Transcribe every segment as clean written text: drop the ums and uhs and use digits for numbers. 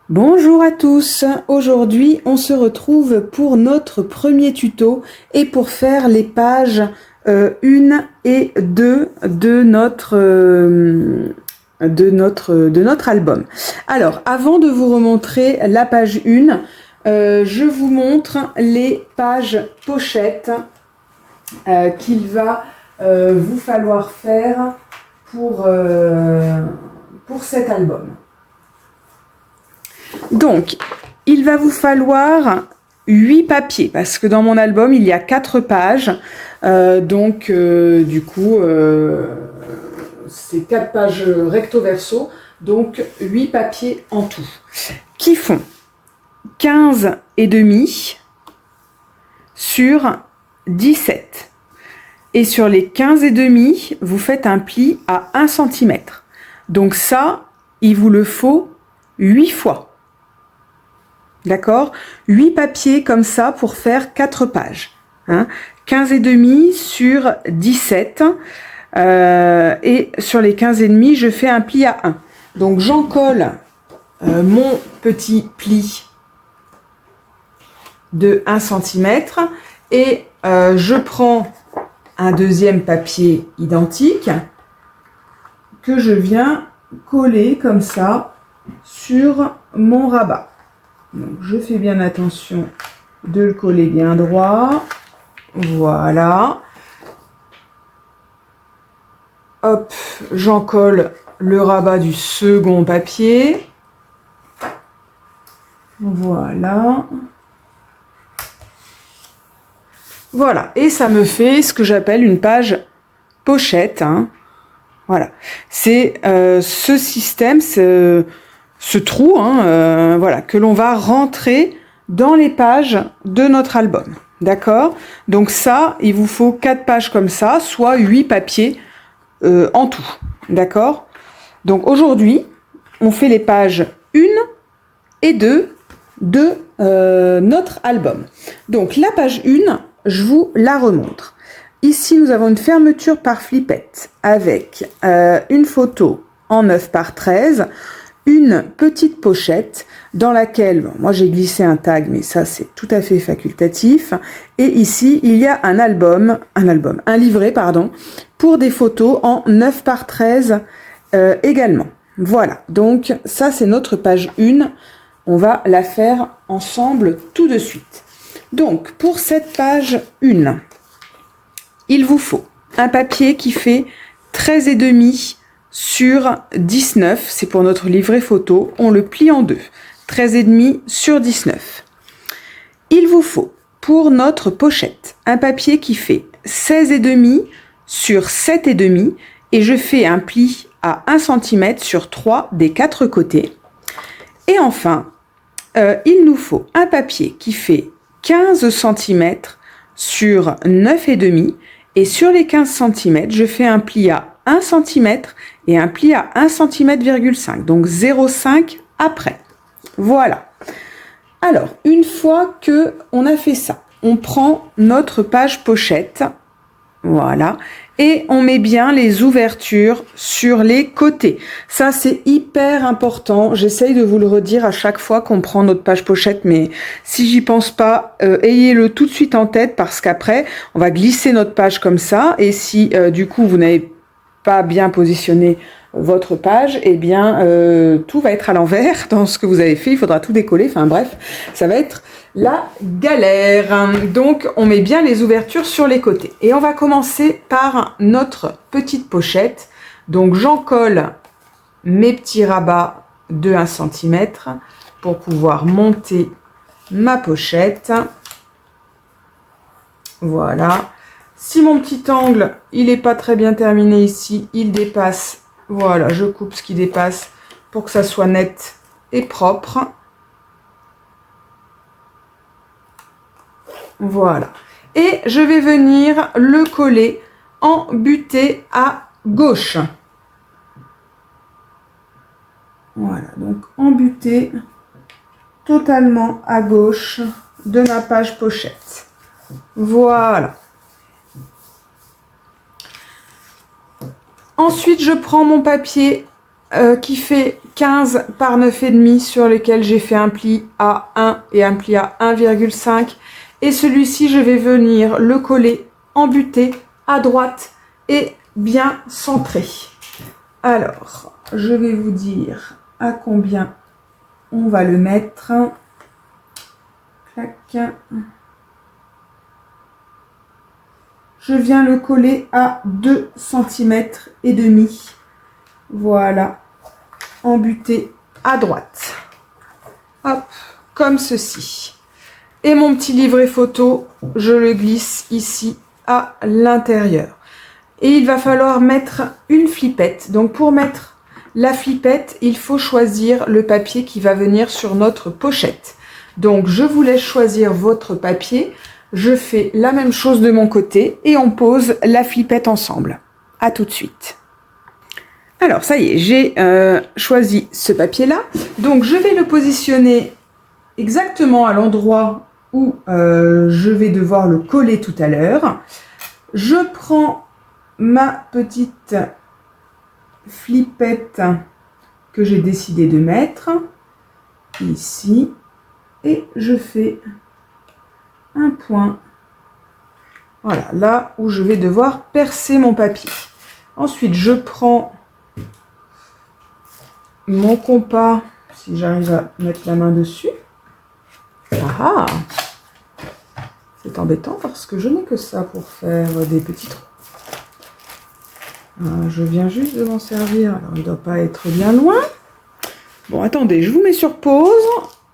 Bonjour à tous, aujourd'hui on se retrouve pour notre premier tuto et pour faire les pages 1 et 2 de notre album. Alors avant de vous remontrer la page 1, je vous montre les pages pochettes qu'il va vous falloir faire pour cet album. Donc, il va vous falloir 8 papiers, parce que dans mon album, il y a 4 pages. Du coup, c'est 4 pages recto-verso, donc 8 papiers en tout, qui font 15 et demi sur 17. Et sur les 15 et demi, vous faites un pli à 1 cm. Donc ça, il vous le faut 8 fois. D'accord, 8 papiers comme ça pour faire 4 pages. 15 et demi sur 17. Et sur les 15 et demi, je fais un pli à 1. Donc j'encolle mon petit pli de 1 cm et je prends un deuxième papier identique que je viens coller comme ça sur mon rabat. Donc, je fais bien attention de le coller bien droit. Voilà. Hop, j'en colle le rabat du second papier. Voilà. Voilà. Et ça me fait ce que j'appelle une page pochette. Voilà. C'est ce système, ce trou, voilà, que l'on va rentrer dans les pages de notre album. D'accord? Donc ça, il vous faut 4 pages comme ça, soit 8 papiers en tout. D'accord? Donc aujourd'hui, on fait les pages 1 et 2 de notre album. Donc la page 1, je vous la remontre. Ici, nous avons une fermeture par flippette avec une photo en 9 par 13, une petite pochette dans laquelle, bon, moi j'ai glissé un tag, mais ça c'est tout à fait facultatif. Et ici, il y a un livret, pardon, pour des photos en 9 par 13 également. Voilà, donc ça c'est notre page 1. On va la faire ensemble tout de suite. Donc, pour cette page 1, il vous faut un papier qui fait 13 et demi sur 19, c'est pour notre livret photo, on le plie en deux, 13 et demi sur 19. Il vous faut pour notre pochette un papier qui fait 16 et demi sur 7 et demi et je fais un pli à 1 cm sur 3 des 4 côtés. Et enfin, il nous faut un papier qui fait 15 cm sur 9 et demi et sur les 15 cm, je fais un pli à 1 cm et un pli à 1 cm,5 cm, donc 0,5 après. Voilà. Alors, une fois que on a fait ça, on prend notre page pochette, voilà, et on met bien les ouvertures sur les côtés. Ça, c'est hyper important. J'essaye de vous le redire à chaque fois qu'on prend notre page pochette, mais si j'y pense pas, ayez-le tout de suite en tête parce qu'après, on va glisser notre page comme ça. Et si, du coup, vous n'avez pas bien positionné votre page, eh bien, tout va être à l'envers dans ce que vous avez fait. Il faudra tout décoller. Enfin bref, ça va être la galère. Donc, on met bien les ouvertures sur les côtés. Et on va commencer par notre petite pochette. Donc, j'encolle mes petits rabats de 1 cm pour pouvoir monter ma pochette. Voilà. Si mon petit angle, il n'est pas très bien terminé ici, il dépasse. Voilà, je coupe ce qui dépasse pour que ça soit net et propre. Voilà. Et je vais venir le coller en butée à gauche. Voilà, donc en butée totalement à gauche de ma page pochette. Voilà. Ensuite, je prends mon papier qui fait 15 par 9,5 sur lesquels j'ai fait un pli à 1 et un pli à 1,5. Et celui-ci, je vais venir le coller embuté à droite et bien centré. Alors, je vais vous dire à combien on va le mettre. Clac. Je viens le coller à 2 cm et demi. Voilà, embuté à droite. Hop, comme ceci. Et mon petit livret photo, je le glisse ici à l'intérieur. Et il va falloir mettre une flippette. Donc pour mettre la flippette, il faut choisir le papier qui va venir sur notre pochette. Donc je vous laisse choisir votre papier. Je fais la même chose de mon côté et on pose la flippette ensemble. À tout de suite. Alors ça y est, j'ai choisi ce papier-là. Donc je vais le positionner exactement à l'endroit où je vais devoir le coller tout à l'heure. Je prends ma petite flippette que j'ai décidé de mettre ici et je fais un point, voilà, là où je vais devoir percer mon papier. Ensuite, je prends mon compas, si j'arrive à mettre la main dessus. Ah, c'est embêtant parce que je n'ai que ça pour faire des petits trous. Je viens juste de m'en servir, alors il ne doit pas être bien loin. Bon, attendez, je vous mets sur pause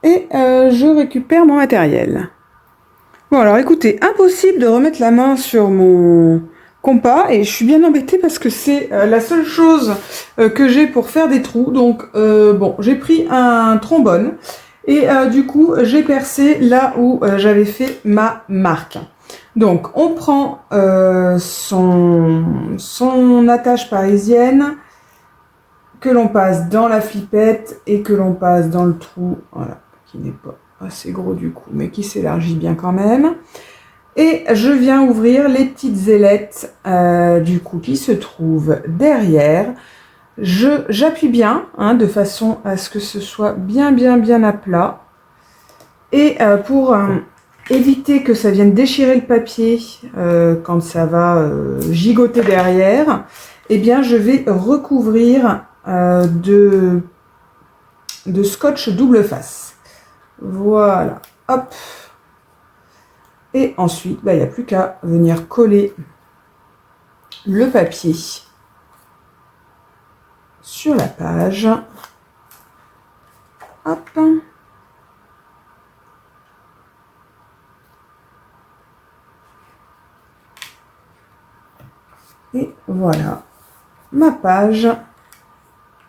et je récupère mon matériel. Bon, alors écoutez, impossible de remettre la main sur mon compas et je suis bien embêtée parce que c'est la seule chose que j'ai pour faire des trous. Donc, bon, j'ai pris un trombone et du coup, j'ai percé là où j'avais fait ma marque. Donc, on prend son attache parisienne que l'on passe dans la flippette et que l'on passe dans le trou, voilà, qui n'est pas assez gros du coup, mais qui s'élargit bien quand même. Et je viens ouvrir les petites ailettes du coup qui se trouvent derrière. J'appuie bien, hein, de façon à ce que ce soit bien à plat. Et pour éviter que ça vienne déchirer le papier quand ça va gigoter derrière, eh bien je vais recouvrir de scotch double face. Voilà, hop. Et ensuite, il n'y a plus qu'à venir coller le papier sur la page. Hop. Et voilà, ma page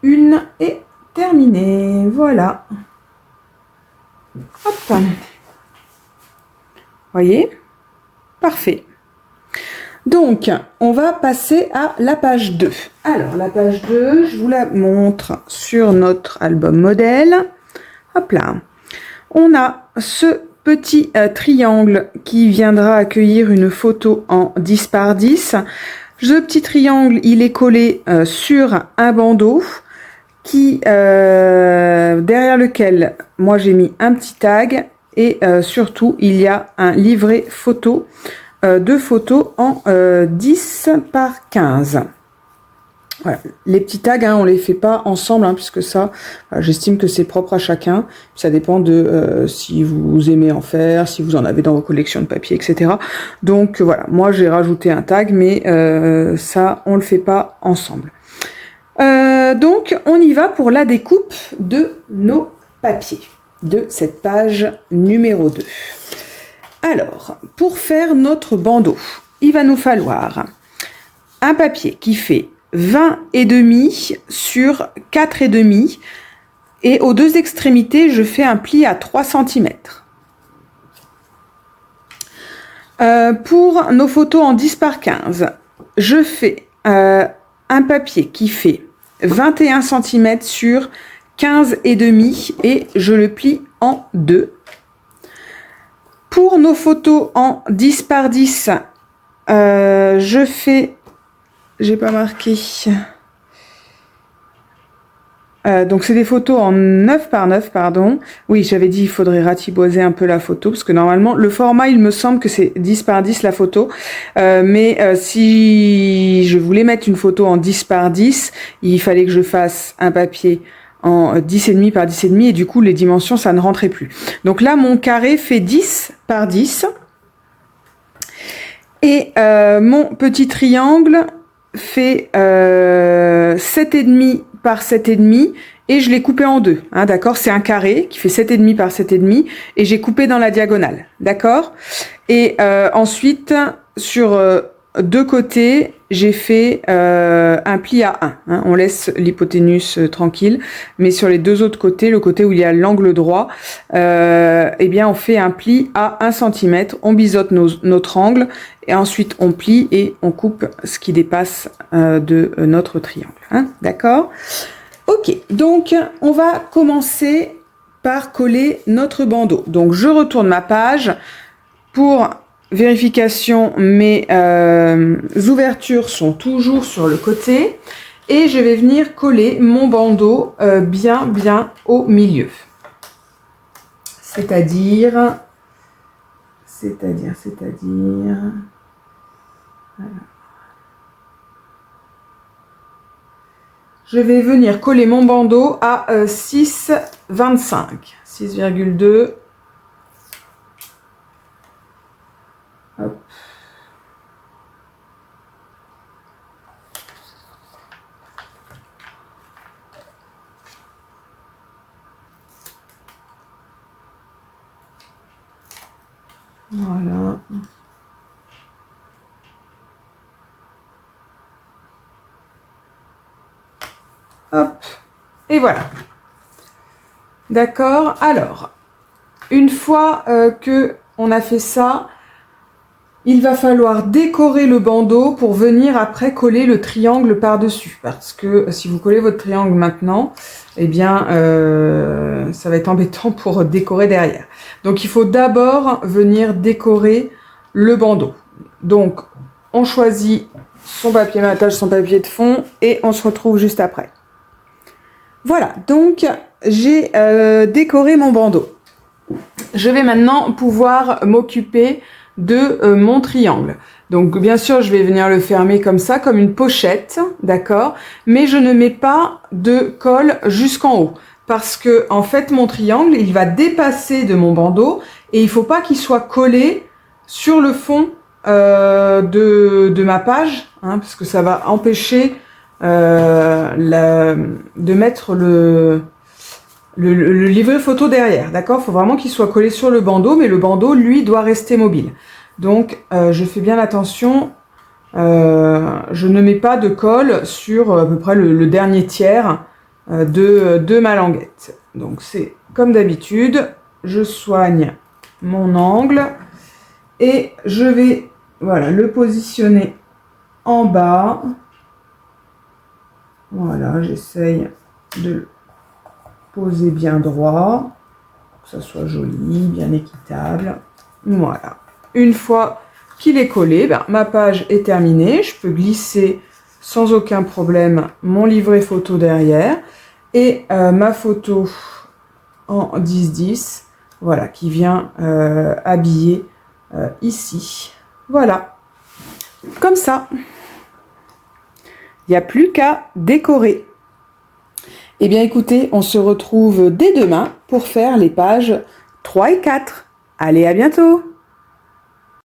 1 est terminée. Voilà. Hop. Voyez? Parfait. Donc, on va passer à la page 2. Alors, la page 2, je vous la montre sur notre album modèle. Hop là. On a ce petit triangle qui viendra accueillir une photo en 10 par 10. Ce petit triangle, il est collé sur un bandeau qui, derrière lequel, moi j'ai mis un petit tag. Et surtout, il y a un livret photo de photos en 10 par 15. Voilà. Les petits tags, hein, on les fait pas ensemble, hein, puisque ça, j'estime que c'est propre à chacun. Ça dépend de si vous aimez en faire, si vous en avez dans vos collections de papier, etc. Donc voilà, moi j'ai rajouté un tag, mais ça, on le fait pas ensemble. Donc, on y va pour la découpe de nos papiers de cette page numéro 2. Alors, pour faire notre bandeau, il va nous falloir un papier qui fait 20,5 sur 4,5 et aux deux extrémités, je fais un pli à 3 cm. Pour nos photos en 10 par 15, je fais un papier qui fait 21 cm sur 15,5 et je le plie en deux. Pour nos photos en 10 par 10, je fais, j'ai pas marqué, Donc c'est des photos en 9 par 9, pardon. Oui, j'avais dit il faudrait ratiboiser un peu la photo, parce que normalement, le format, il me semble que c'est 10 par 10 la photo. Mais si je voulais mettre une photo en 10 par 10, il fallait que je fasse un papier en 10,5 par 10,5, et du coup, les dimensions, ça ne rentrait plus. Donc là, mon carré fait 10 par 10. Et mon petit triangle fait 7,5 par 7,5, et je l'ai coupé en deux, hein, d'accord? C'est un carré qui fait 7,5 par 7,5, et j'ai coupé dans la diagonale, d'accord? Et ensuite, sur deux côtés, j'ai fait un pli à 1. Hein, on laisse l'hypoténuse tranquille, mais sur les deux autres côtés, le côté où il y a l'angle droit, eh bien, on fait un pli à 1 cm, on biseaute notre angle, et ensuite on plie et on coupe ce qui dépasse de notre triangle. Hein, d'accord? Ok, donc on va commencer par coller notre bandeau. Donc je retourne ma page. Pour vérification, mes ouvertures sont toujours sur le côté, et je vais venir coller mon bandeau bien au milieu. C'est-à-dire... Voilà. Je vais venir coller mon bandeau à 6,25. 6,2. Hop. Voilà. Hop. Et voilà. D'accord. Alors, une fois que on a fait ça, il va falloir décorer le bandeau pour venir après coller le triangle par-dessus. Parce que si vous collez votre triangle maintenant, eh bien, ça va être embêtant pour décorer derrière. Donc, il faut d'abord venir décorer le bandeau. Donc, on choisit son papier matage, son papier de fond, et on se retrouve juste après. Voilà, donc j'ai décoré mon bandeau. Je vais maintenant pouvoir m'occuper de mon triangle. Donc bien sûr, je vais venir le fermer comme ça, comme une pochette, d'accord? Mais je ne mets pas de colle jusqu'en haut, parce que en fait, mon triangle, il va dépasser de mon bandeau, et il faut pas qu'il soit collé sur le fond de ma page, hein, parce que ça va empêcher de mettre le livret photo derrière, d'accord? Il faut vraiment qu'il soit collé sur le bandeau, mais le bandeau, lui, doit rester mobile. Donc, je fais bien attention, je ne mets pas de colle sur à peu près le dernier tiers de ma languette. Donc, c'est comme d'habitude, je soigne mon angle, et je vais, voilà, le positionner en bas. Voilà, j'essaye de le poser bien droit, que ça soit joli, bien équitable. Voilà. Une fois qu'il est collé, ben, ma page est terminée. Je peux glisser sans aucun problème mon livret photo derrière, et ma photo en 10-10, voilà, qui vient habiller ici. Voilà, comme ça. Il n'y a plus qu'à décorer. Eh bien écoutez, on se retrouve dès demain pour faire les pages 3 et 4. Allez, à bientôt!